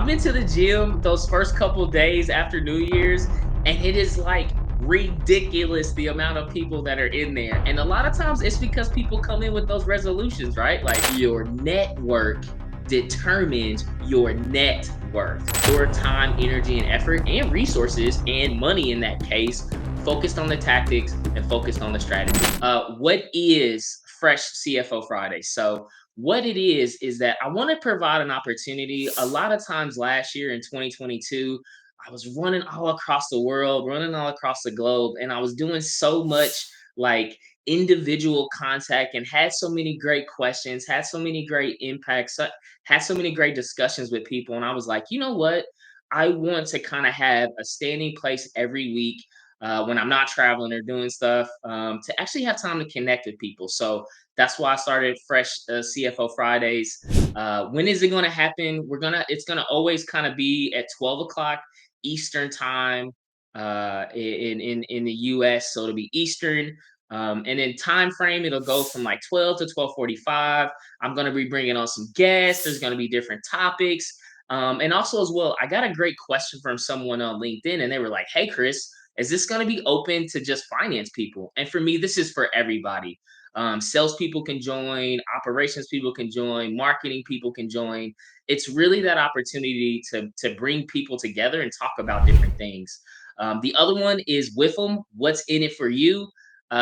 been to the gym those first couple days after New Year's, and it is like ridiculous the amount of people that are in there. And a lot of times it's because people come in with those resolutions, right? Like your network determines your net worth. Your time, energy, and effort, and resources, and money in that case, focused on the tactics and focused on the strategy. What is Fresh CFO Friday? So, what it is that I want to provide an opportunity. A lot of times last year in 2022, I was running all across the world, running all across the globe, and I was doing so much like individual contact and had so many great questions, had so many great impacts, had so many great discussions with people. And I was like, you know what? I want to kind of have a standing place every week when I'm not traveling or doing stuff to actually have time to connect with people. So that's why I started Fresh CFO Fridays. When is it going to happen? It's gonna always kind of be at 12 o'clock Eastern time in the US. So it'll be Eastern. And then time frame, it'll go from like 12 to 12:45. I'm going to be bringing on some guests. There's going to be different topics. And also as well, I got a great question from someone on LinkedIn, and they were like, "Hey, Chris, is this going to be open to just finance people?" And for me, this is for everybody. Salespeople can join, operations people can join, marketing people can join. It's really that opportunity to bring people together and talk about different things. The other one is with them. What's in it for you?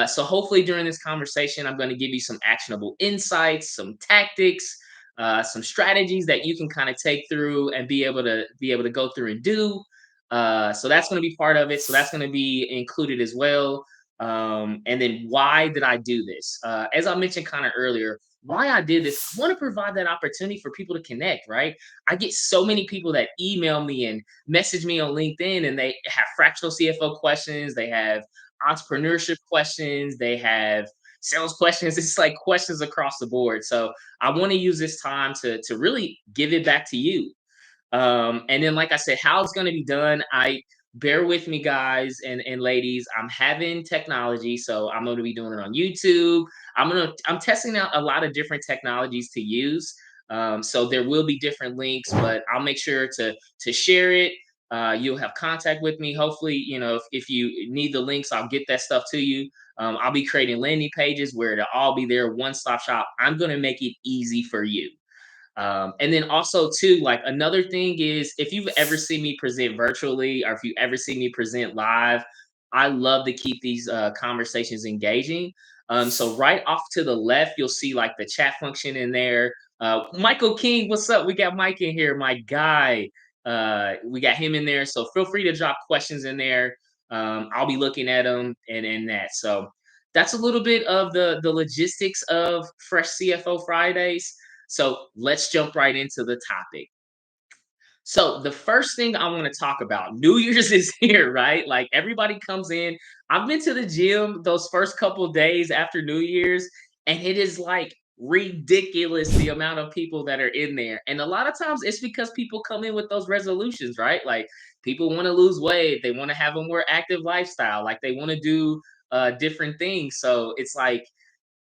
So hopefully during this conversation, I'm going to give you some actionable insights, some tactics, some strategies that you can kind of take through and be able to go through and do. So that's going to be part of it. So that's going to be included as well. And then why did I do this? As I mentioned kind of earlier, why I did this, I want to provide that opportunity for people to connect, right? I get so many people that email me and message me on LinkedIn, and they have fractional CFO questions, they have entrepreneurship questions, they have sales questions. It's like questions across the board. So I want to use this time to really give it back to you. And then, like I said, how it's going to be done, I bear with me, guys and ladies. I'm having technology, so I'm going to be doing it on YouTube. I'm testing out a lot of different technologies to use. So there will be different links, but I'll make sure to share it. You'll have contact with me. Hopefully, if you need the links, I'll get that stuff to you. I'll be creating landing pages where it'll all be there, one stop shop. I'm going to make it easy for you. And then also too, like another thing is if you've ever seen me present virtually or if you ever see me present live, I love to keep these conversations engaging. So right off to the left, you'll see like the chat function in there. Michael King, what's up? We got Mike in here, my guy. We got him in there. So feel free to drop questions in there. I'll be looking at them and that. So that's a little bit of the logistics of Fresh CFO Fridays. So let's jump right into the topic. So the first thing I want to talk about, New Year's is here, right? Like everybody comes in. I've been to the gym those first couple days after New Year's, and it is like ridiculous the amount of people that are in there. And a lot of times it's because people come in with those resolutions, right? Like people want to lose weight, they want to have a more active lifestyle, like they want to do different things. So it's like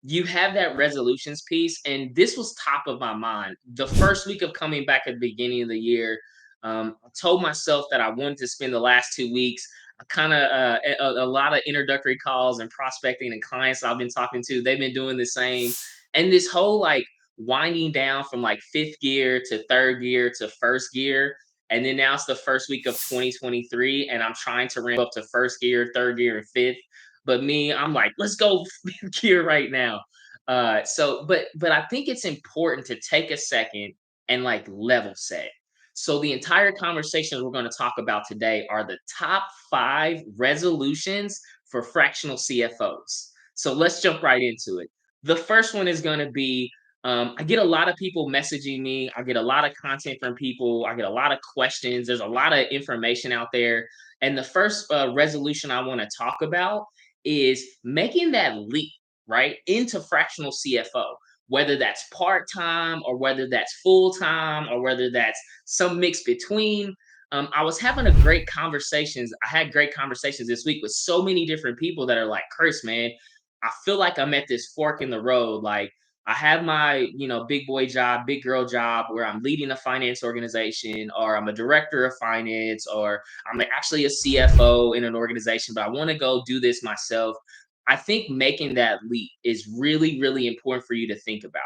you have that resolutions piece, and this was top of my mind the first week of coming back at the beginning of the year. I told myself that I wanted to spend the last 2 weeks kind of a lot of introductory calls and prospecting, and clients I've been talking to, they've been doing the same. And this whole like winding down from like fifth gear to third gear to first gear, and then now it's the first week of 2023 and I'm trying to ramp up to first gear, third gear, and fifth. But me, I'm like, let's go here right now. But I think it's important to take a second and like level set. So the entire conversations we're going to talk about today are the top 5 resolutions for fractional CFOs. So let's jump right into it. The first one is going to be I get a lot of people messaging me. I get a lot of content from people. I get a lot of questions. There's a lot of information out there. And the first resolution I want to talk about is making that leap right into fractional CFO, whether that's part time or whether that's full time or whether that's some mix between. I was having a great conversations. I had great conversations this week with so many different people that are like, Chris, man, I feel like I'm at this fork in the road. Like, I have my, big boy job, big girl job where I'm leading a finance organization, or I'm a director of finance, or I'm actually a CFO in an organization, but I want to go do this myself. I think making that leap is really, really important for you to think about.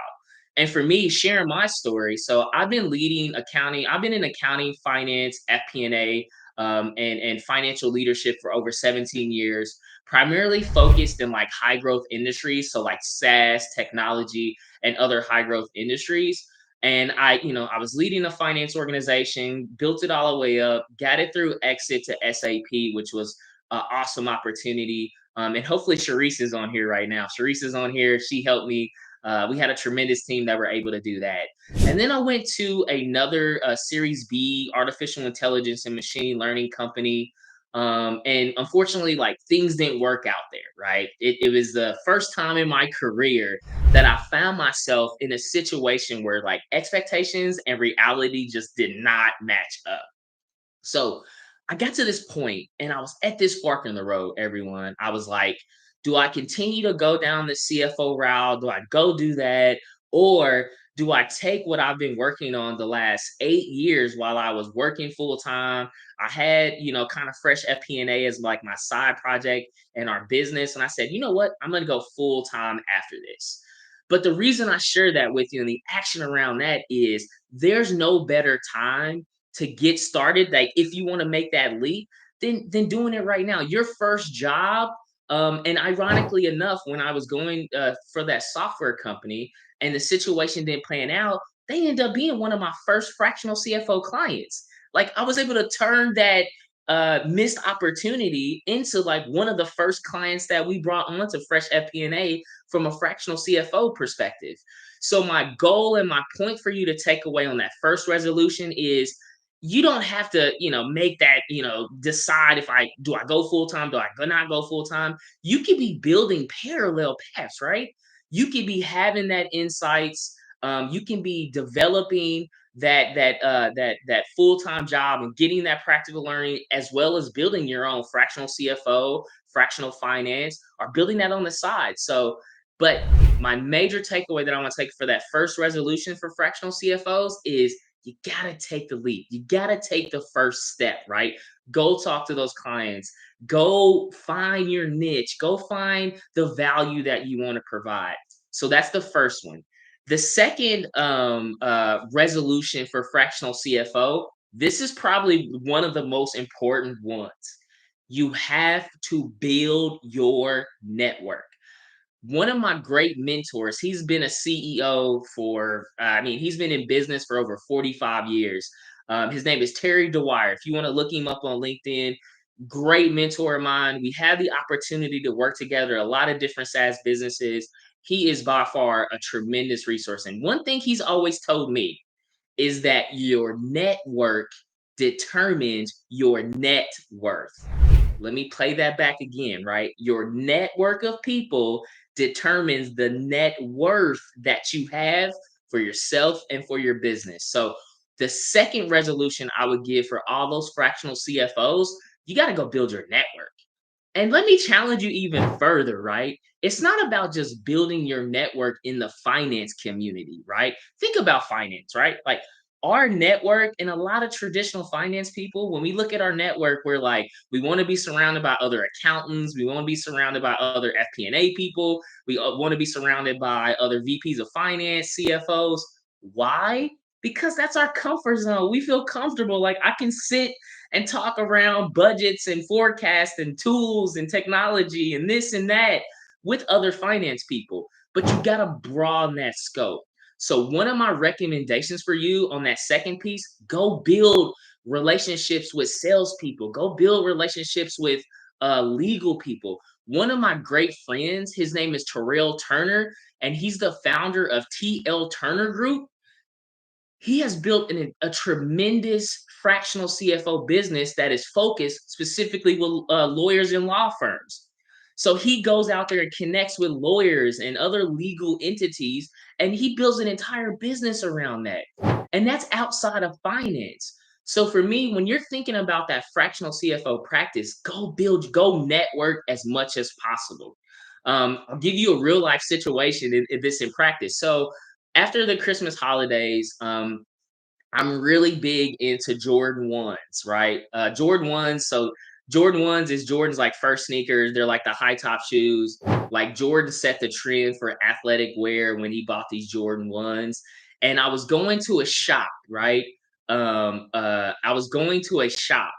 And for me, sharing my story. So I've been leading accounting. I've been in accounting, finance, FP&A, and financial leadership for over 17 years, primarily focused in like high growth industries. So like SaaS, technology, and other high growth industries. And I was leading a finance organization, built it all the way up, got it through exit to SAP, which was an awesome opportunity. And hopefully Sharice is on here right now. Sharice is on here. She helped me. We had a tremendous team that were able to do that. And then I went to another Series B artificial intelligence and machine learning company. And unfortunately, like things didn't work out there, right? It was the first time in my career that I found myself in a situation where like expectations and reality just did not match up. So I got to this point and I was at this fork in the road, everyone. I was like, do I continue to go down the CFO route? Do I go do that? Or do I take what I've been working on the last 8 years while I was working full time? I had, kind of fresh FP&A as like my side project in our business. And I said, you know what? I'm going to go full time after this. But the reason I share that with you and the action around that is there's no better time to get started. Like if you want to make that leap, then doing it right now. Your first job, and ironically enough, when I was going for that software company and the situation didn't plan out, they ended up being one of my first fractional CFO clients. Like I was able to turn that missed opportunity into like one of the first clients that we brought on to Fresh FP&A from a fractional CFO perspective. So my goal and my point for you to take away on that first resolution is you don't have to, make that, decide if I do I go full time, do I not go full time. You could be building parallel paths, right? You could be having that insights. You can be developing that full time job and getting that practical learning, as well as building your own fractional CFO, fractional finance, or building that on the side. So, but my major takeaway that I want to take for that first resolution for fractional CFOs is you got to take the leap. You got to take the first step, right? Go talk to those clients. Go find your niche. Go find the value that you want to provide. So that's the first one. The second resolution for fractional CFO, this is probably one of the most important ones. You have to build your network. One of my great mentors, he's been a CEO for, he's been in business for over 45 years. His name is Terry Dwyer. If you want to look him up on LinkedIn, great mentor of mine. We had the opportunity to work together, a lot of different SaaS businesses. He is by far a tremendous resource. And one thing he's always told me is that your network determines your net worth. Let me play that back again, right? Your network of people determines the net worth that you have for yourself and for your business. So, the second resolution I would give for all those fractional CFOs, you got to go build your network. And let me challenge you even further, right? It's not about just building your network in the finance community, right? Think about finance, right? Like our network and a lot of traditional finance people, when we look at our network, we're like, we want to be surrounded by other accountants. We want to be surrounded by other FP&A people. We want to be surrounded by other VPs of finance, CFOs. Why? Because that's our comfort zone. We feel comfortable. Like I can sit and talk around budgets and forecasts and tools and technology and this and that with other finance people. But you got to broaden that scope. So, one of my recommendations for you on that second piece, go build relationships with salespeople, go build relationships with legal people. One of my great friends, his name is Terrell Turner, and he's the founder of TL Turner Group. He has built a tremendous fractional CFO business that is focused specifically with lawyers and law firms. So he goes out there and connects with lawyers and other legal entities, and he builds an entire business around that. And that's outside of finance. So for me, when you're thinking about that fractional CFO practice, go build, go network as much as possible. I'll give you a real life situation in this in practice. So after the Christmas holidays, I'm really big into Jordan ones, right? Jordan ones. So Jordan ones is Jordan's like first sneakers. They're like the high top shoes. Like Jordan set the trend for athletic wear when he bought these Jordan ones. And I was going to a shop, right? I was going to a shop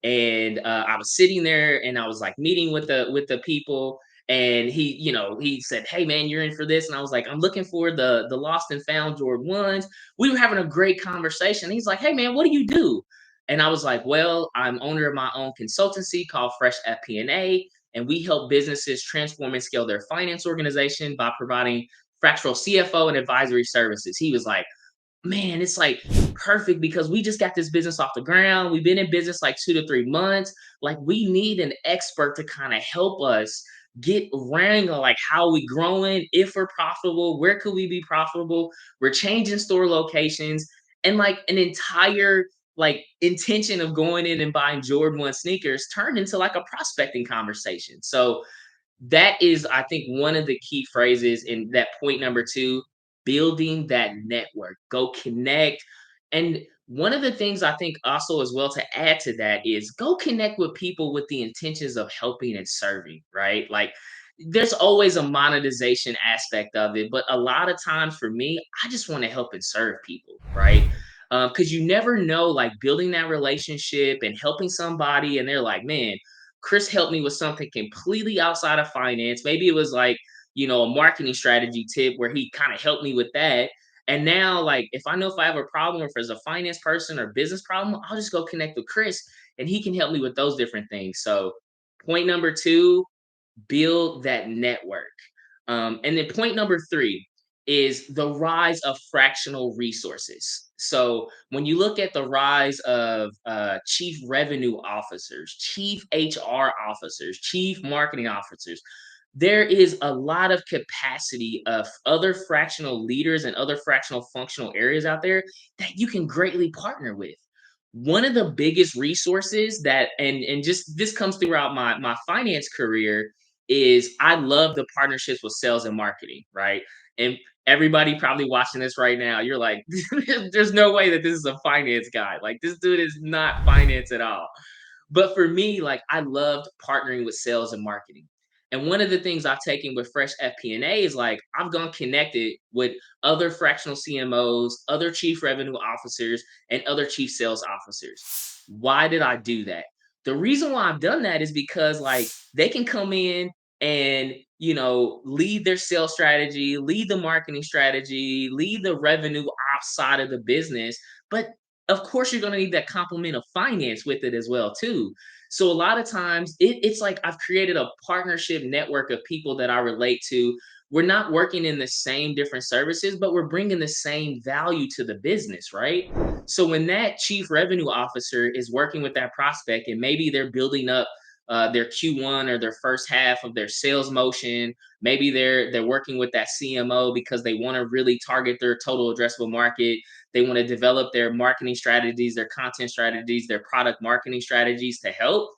and I was sitting there and I was like meeting with the people and he said, "Hey man, you're in for this," and I was like, "I'm looking for the lost and found Jordan ones." We were having a great conversation. He's like, "Hey man, what do you do?" And I was like, "Well, I'm owner of my own consultancy called Fresh FP&A, and we help businesses transform and scale their finance organization by providing fractional CFO and advisory services." He was like, "Man, it's like perfect because we just got this business off the ground. We've been in business like 2 to 3 months. Like, we need an expert to kind of help us get running on like how we growing, if we're profitable, where could we be profitable? We're changing store locations, and like an entire like intention of going in and buying Jordan 1 sneakers turned into like a prospecting conversation." So that is, I think, one of the key phrases in that point number two, building that network. Go connect. And one of the things I think also as well to add to that is go connect with people with the intentions of helping and serving, right? Like there's always a monetization aspect of it, but a lot of times for me, I just want to help and serve people, right? Because you never know, like building that relationship and helping somebody, and they're like, "Man, Chris helped me with something completely outside of finance." Maybe it was like, a marketing strategy tip where he kind of helped me with that. And now, like, if I know if I have a problem or if there's a finance person or business problem, I'll just go connect with Chris and he can help me with those different things. So, point number two, build that network. And then point number three is the rise of fractional resources. So when you look at the rise of chief revenue officers, chief HR officers, chief marketing officers, there is a lot of capacity of other fractional leaders and other fractional functional areas out there that you can greatly partner with. One of the biggest resources that, and just this comes throughout my finance career, is I love the partnerships with sales and marketing, right? And everybody probably watching this right now, you're like, there's no way that this is a finance guy. Like this dude is not finance at all. But for me, like I loved partnering with sales and marketing. And one of the things I've taken with Fresh FP&A is like I've gone connected with other fractional CMOs, other chief revenue officers, and other chief sales officers. Why did I do that? The reason why I've done that is because like they can come in and lead their sales strategy, lead the marketing strategy, lead the revenue ops side of the business. But of course you're going to need that complement of finance with it as well too. So a lot of times it's like I've created a partnership network of people that I relate to. We're not working in the same different services, but we're bringing the same value to the business, right? So when that chief revenue officer is working with that prospect and maybe they're building up their Q1 or their first half of their sales motion, maybe they're working with that CMO because they want to really target their total addressable market. They want to develop their marketing strategies, their content strategies, their product marketing strategies to help.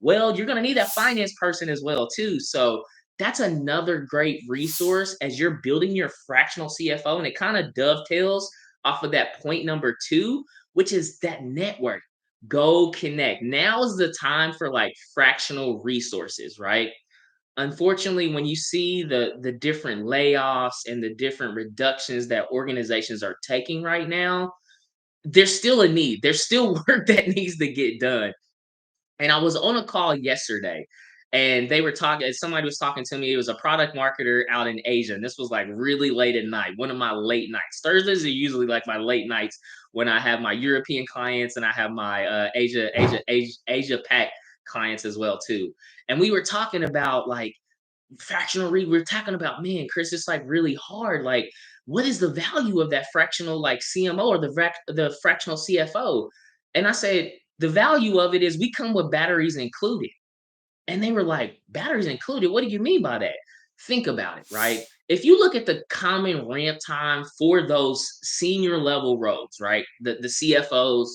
Well, you're going to need that finance person as well too. So that's another great resource as you're building your fractional CFO, and it kind of dovetails off of that point number two, which is that network. Go connect. Now is the time for like fractional resources, right? Unfortunately, when you see the different layoffs and the different reductions that organizations are taking right now, there's still a need. There's still work that needs to get done. And I was on a call yesterday and they were talking, somebody was talking to me. It was a product marketer out in Asia. And this was like really late at night, one of my late nights. Thursdays are usually like my late nights when I have my European clients and I have my Asia Pac clients as well too. And we were talking about like we're talking about, man, Chris, it's like really hard. Like, what is the value of that fractional like CMO or the fractional CFO? And I said, the value of it is we come with batteries included. And they were like, batteries included? What do you mean by that? Think about it, right? If you look at the common ramp time for those senior level roles, right? The CFOs,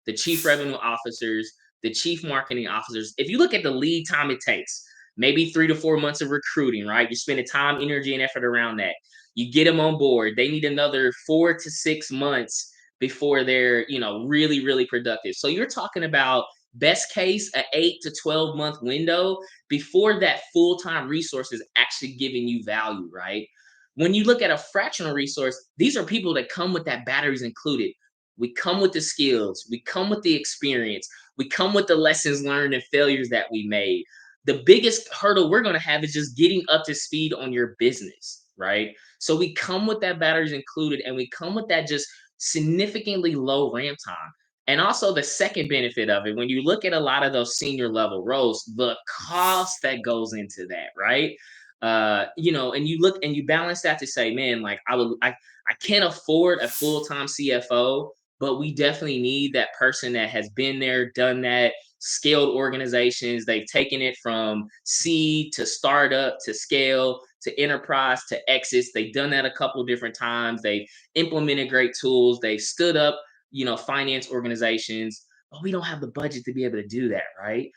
the chief revenue officers, the chief marketing officers, if you look at the lead time it takes, maybe 3 to 4 months of recruiting, right? You're spending time, energy, and effort around that. You get them on board. They need another 4 to 6 months before they're, really, really productive. So you're talking about best case, a 8 to 12 month window before that full-time resource is actually giving you value, right? When you look at a fractional resource, these are people that come with that batteries included. We come with the skills, we come with the experience, we come with the lessons learned and failures that we made. The biggest hurdle we're going to have is just getting up to speed on your business, right? So we come with that batteries included, and we come with that just significantly low ramp time. And also the second benefit of it, when you look at a lot of those senior level roles, the cost that goes into that, right? And you look and you balance that to say, man, like I can't afford a full-time CFO, but we definitely need that person that has been there, done that, scaled organizations. They've taken it from seed to startup to scale to enterprise to exits. They've done that a couple different times. They've implemented great tools. They've stood up, finance organizations, but we don't have the budget to be able to do that, right?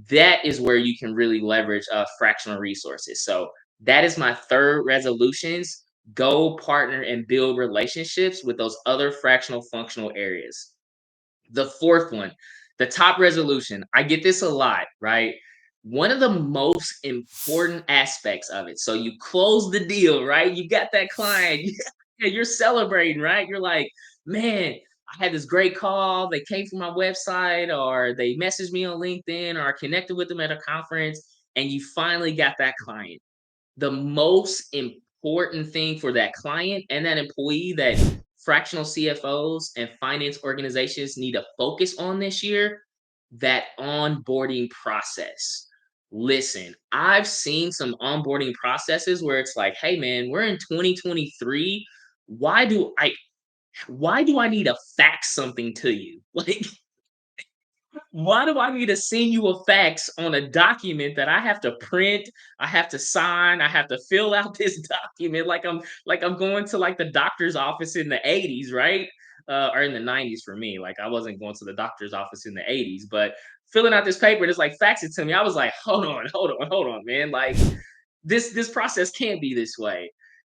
That is where you can really leverage fractional resources. So that is my third resolutions. Go partner and build relationships with those other fractional functional areas. The fourth one, the top resolution. I get this a lot, right? One of the most important aspects of it. So you close the deal, right? You got that client. You're celebrating, right? You're like, man, I had this great call. They came from my website, or they messaged me on LinkedIn, or I connected with them at a conference, and you finally got that client. The most important thing for that client and that employee that fractional CFOs and finance organizations need to focus on this year, that onboarding process. Listen, I've seen some onboarding processes where it's like, hey man, we're in 2023. Why do I why do I need to fax something to you? Like, why do I need to send you a fax on a document that I have to print, I have to sign, I have to fill out this document like I'm going to like the doctor's office in the 80s, right? Or in the 90s for me. Like I wasn't going to the doctor's office in the 80s, but filling out this paper, just like fax it to me. I was like, hold on, man. Like this process can't be this way.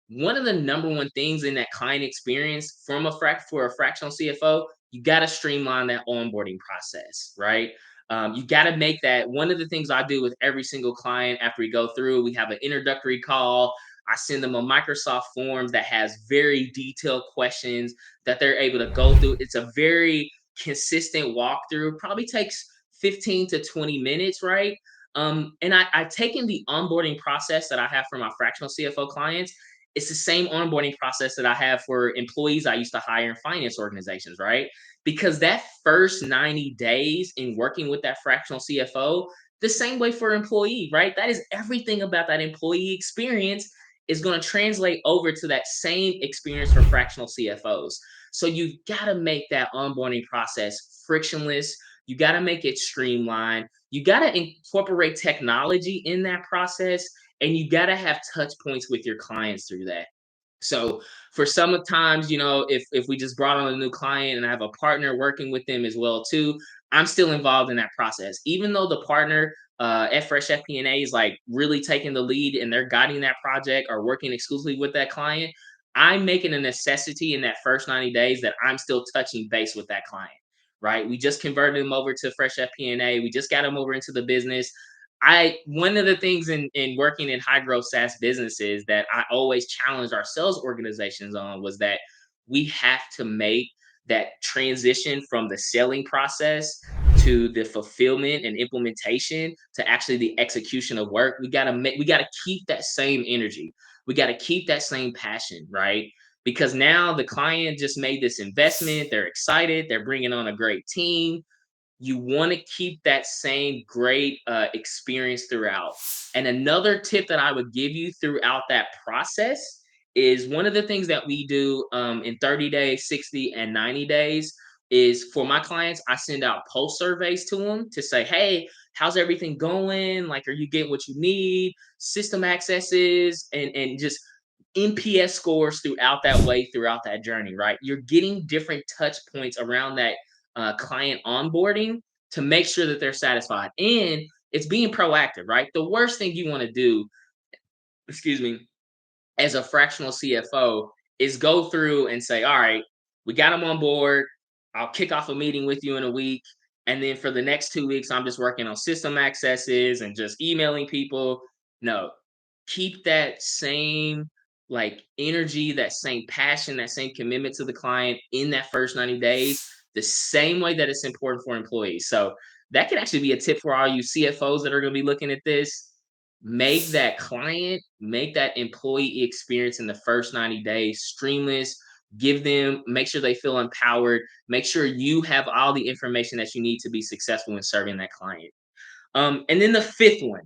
One of the number one things in that client experience from for a fractional CFO, you got to streamline that onboarding process, right? You got to make that one of the things I do with every single client after we go through. We have an introductory call. I send them a Microsoft Forms that has very detailed questions that they're able to go through. It's a very consistent walkthrough. Probably takes 15 to 20 minutes, right? And I've taken the onboarding process that I have for my fractional CFO clients. It's the same onboarding process that I have for employees I used to hire in finance organizations, right? Because that first 90 days in working with that fractional CFO, the same way for employee, right? That is everything about that employee experience is going to translate over to that same experience for fractional CFOs. So you've got to make that onboarding process frictionless. You got to make it streamlined. You got to incorporate technology in that process, and you got to have touch points with your clients through that. So for some of times, if we just brought on a new client and I have a partner working with them as well too, I'm still involved in that process. Even though the partner at Fresh FP&A is like really taking the lead and they're guiding that project or working exclusively with that client, I'm making a necessity in that first 90 days that I'm still touching base with that client. Right. We just converted them over to Fresh FP&A. We just got them over into the business. I One of the things in working in high growth SaaS businesses that I always challenged our sales organizations on was that we have to make that transition from the selling process to the fulfillment and implementation to actually the execution of work. We got to keep that same energy. We got to keep that same passion, right? Because now the client just made this investment, they're excited, they're bringing on a great team. You want to keep that same great experience throughout. And another tip that I would give you throughout that process is one of the things that we do in 30 days, 60, and 90 days is for my clients, I send out post surveys to them to say, hey, how's everything going? Like, are you getting what you need? System accesses and just NPS scores throughout that way, throughout that journey, right? You're getting different touch points around that client onboarding to make sure that they're satisfied. And it's being proactive, right? The worst thing you want to do, excuse me, as a fractional CFO is go through and say, all right, we got them on board. I'll kick off a meeting with you in a week. And then for the next 2 weeks, I'm just working on system accesses and just emailing people. No, keep that same like energy, that same passion, that same commitment to the client in that first 90 days, the same way that it's important for employees. So that could actually be a tip for all you CFOs that are going to be looking at this. Make that client, make that employee experience in the first 90 days streamless. Give them, make sure they feel empowered. Make sure you have all the information that you need to be successful in serving that client. And then the fifth one,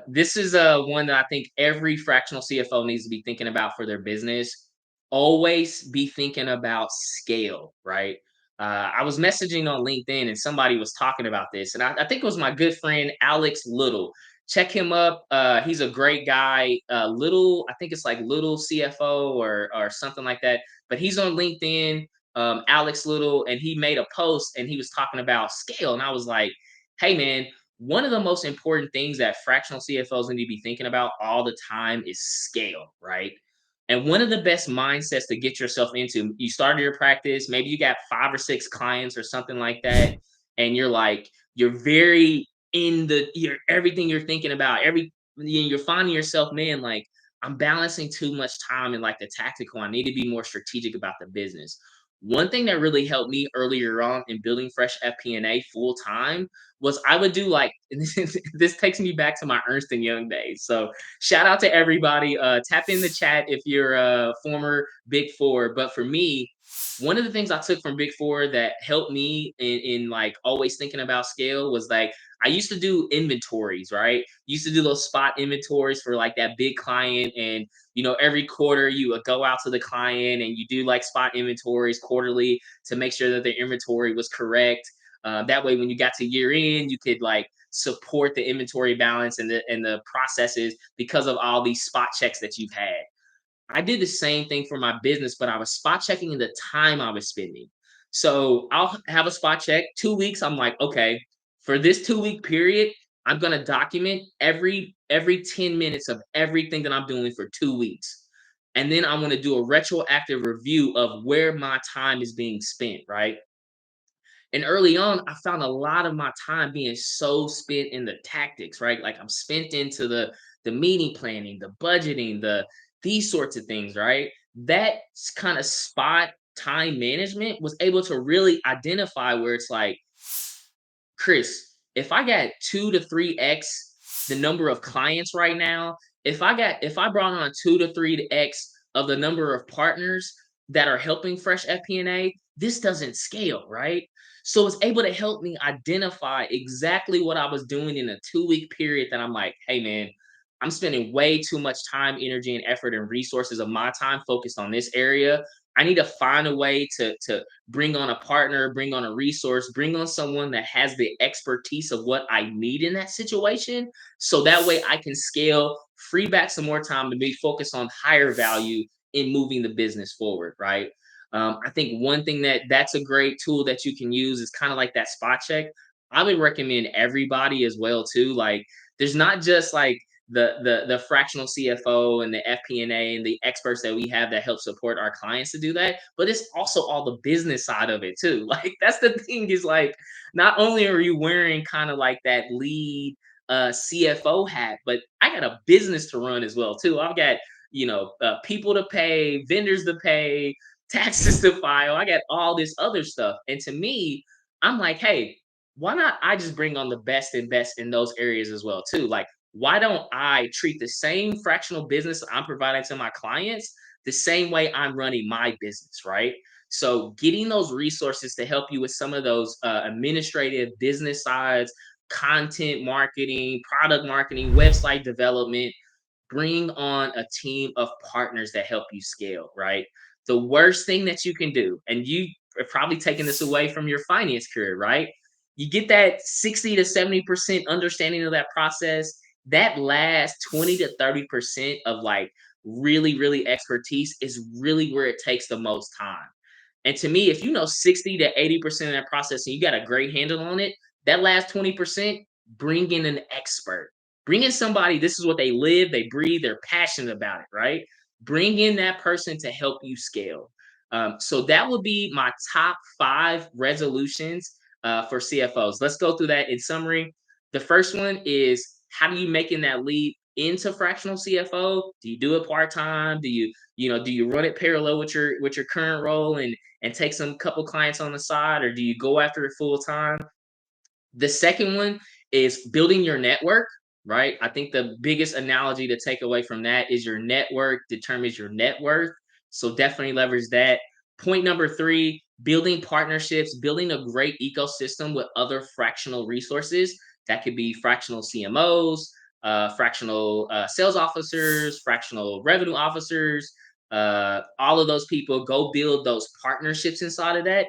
this is one that I think every fractional CFO needs to be thinking about for their business. Always be thinking about scale, right? I was messaging on LinkedIn and somebody was talking about this, and I think it was my good friend Alex Little. Check him up. He's a great guy. Little, I think it's like Little CFO or something like that. But he's on LinkedIn, Alex Little, and he made a post and he was talking about scale, and I was like, hey man, one of the most important things that fractional CFOs need to be thinking about all the time is scale, right? And one of the best mindsets to get yourself into, you started your practice, maybe you got 5 or 6 clients or something like that, and you're like, you're very in the, you're everything you're thinking about, you're finding yourself, man, like I'm balancing too much time and like the tactical. I need to be more strategic about the business. One thing that really helped me earlier on in building fresh FP&A full time was I would do like this takes me back to my Ernst and Young days. So shout out to everybody. Tap in the chat if you're a former Big Four. But for me, one of the things I took from Big Four that helped me in like always thinking about scale was like I used to do inventories, right? Used to do those spot inventories for like that big client, and every quarter you would go out to the client and you do like spot inventories quarterly to make sure that their inventory was correct. That way, when you got to year end, you could like support the inventory balance and the processes because of all these spot checks that you've had. I did the same thing for my business, but I was spot checking the time I was spending. So I'll have a spot check 2 weeks. I'm like, okay, for this 2 week period, I'm gonna document every 10 minutes of everything that I'm doing for 2 weeks. And then I'm gonna do a retroactive review of where my time is being spent, right? And early on, I found a lot of my time being so spent in the tactics, right? Like I'm spent into the meeting planning, the budgeting, these sorts of things, right? That kind of spot time management was able to really identify where it's like, Chris, if I got 2 to 3x the number of clients right now, if I brought on 2 to 3x of the number of partners that are helping Fresh FP&A, this doesn't scale, right? So it's able to help me identify exactly what I was doing in a 2 week period that I'm like, hey man, I'm spending way too much time, energy, and effort and resources of my time focused on this area. I need to find a way to bring on a partner, bring on a resource, bring on someone that has the expertise of what I need in that situation. So that way I can scale, free back some more time to be focused on higher value in moving the business forward, right? I think one thing that's a great tool that you can use is kind of like that spot check. I would recommend everybody as well too. Like, there's not just like the fractional CFO and the FP&A and the experts that we have that help support our clients to do that, but it's also all the business side of it too. Like that's the thing is like not only are you wearing kind of like that lead CFO hat, but I got a business to run as well too. I've got people to pay, vendors to pay, taxes to file. I got all this other stuff, and to me, I'm like, hey, why not I just bring on the best and best in those areas as well too? Like why don't I treat the same fractional business I'm providing to my clients the same way I'm running my business, right? So, getting those resources to help you with some of those administrative business sides, content marketing, product marketing, website development, bring on a team of partners that help you scale, right? The worst thing that you can do, and you are probably taking this away from your finance career, right? You get that 60 to 70% understanding of that process. That last 20 to 30% of like really, really expertise is really where it takes the most time. And to me, if you know 60 to 80% of that process and you got a great handle on it, that last 20%, bring in an expert. Bring in somebody, this is what they live, they breathe, they're passionate about it, right? Bring in that person to help you scale. So that would be my top 5 resolutions for CFOs. Let's go through that in summary. The first one is, how do you making that leap into fractional CFO? Do you do it part time? Do you run it parallel with your current role and take some couple clients on the side, or do you go after it full time? The second one is building your network, right? I think the biggest analogy to take away from that is your network determines your net worth. So definitely leverage that. Point number 3, building partnerships, building a great ecosystem with other fractional resources. That could be fractional CMOs, fractional sales officers, fractional revenue officers, all of those people. Go build those partnerships inside of that.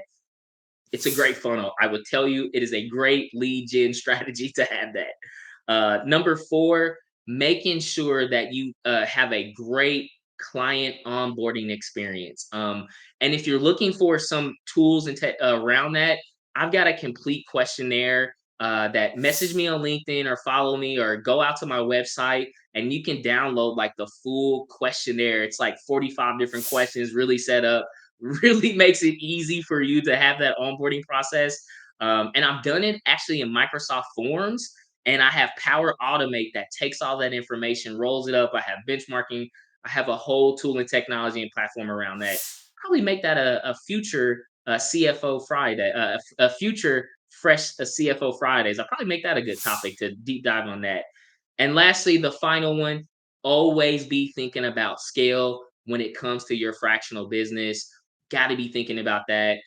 It's a great funnel. I would tell you it is a great lead gen strategy to have that. Number 4, making sure that you have a great client onboarding experience. And if you're looking for some tools and around that, I've got a complete questionnaire that message me on LinkedIn or follow me or go out to my website and you can download like the full questionnaire. It's like 45 different questions, really set up, really makes it easy for you to have that onboarding process. And I've done it actually in Microsoft Forms, and I have Power Automate that takes all that information, rolls it up. I have benchmarking. I have a whole tool and technology and platform around that. Probably make that a future CFO Friday, a future fresh CFO Fridays. I'll probably make that a good topic to deep dive on that. And lastly, the final one, always be thinking about scale when it comes to your fractional business. Got to be thinking about that.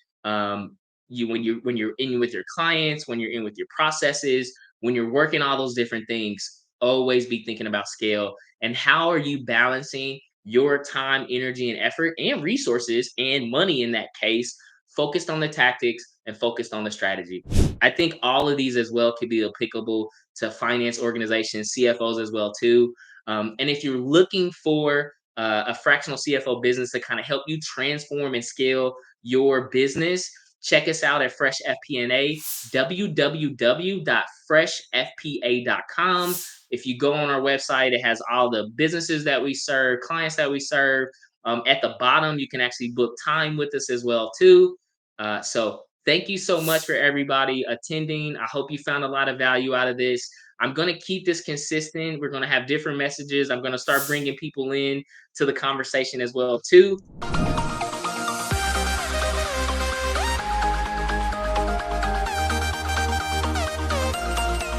You when you're in with your clients, when you're in with your processes, when you're working all those different things, always be thinking about scale and how are you balancing your time, energy, and effort and resources and money in that case, focused on the tactics and focused on the strategy. I think all of these as well could be applicable to finance organizations, CFOs as well too. And if you're looking for a fractional CFO business to kind of help you transform and scale your business, check us out at Fresh FP&A, www.freshfpa.com. If you go on our website, it has all the businesses that we serve, clients that we serve. At the bottom, you can actually book time with us as well too. So thank you so much for everybody attending. I hope you found a lot of value out of this. I'm going to keep this consistent. We're going to have different messages. I'm going to start bringing people in to the conversation as well too.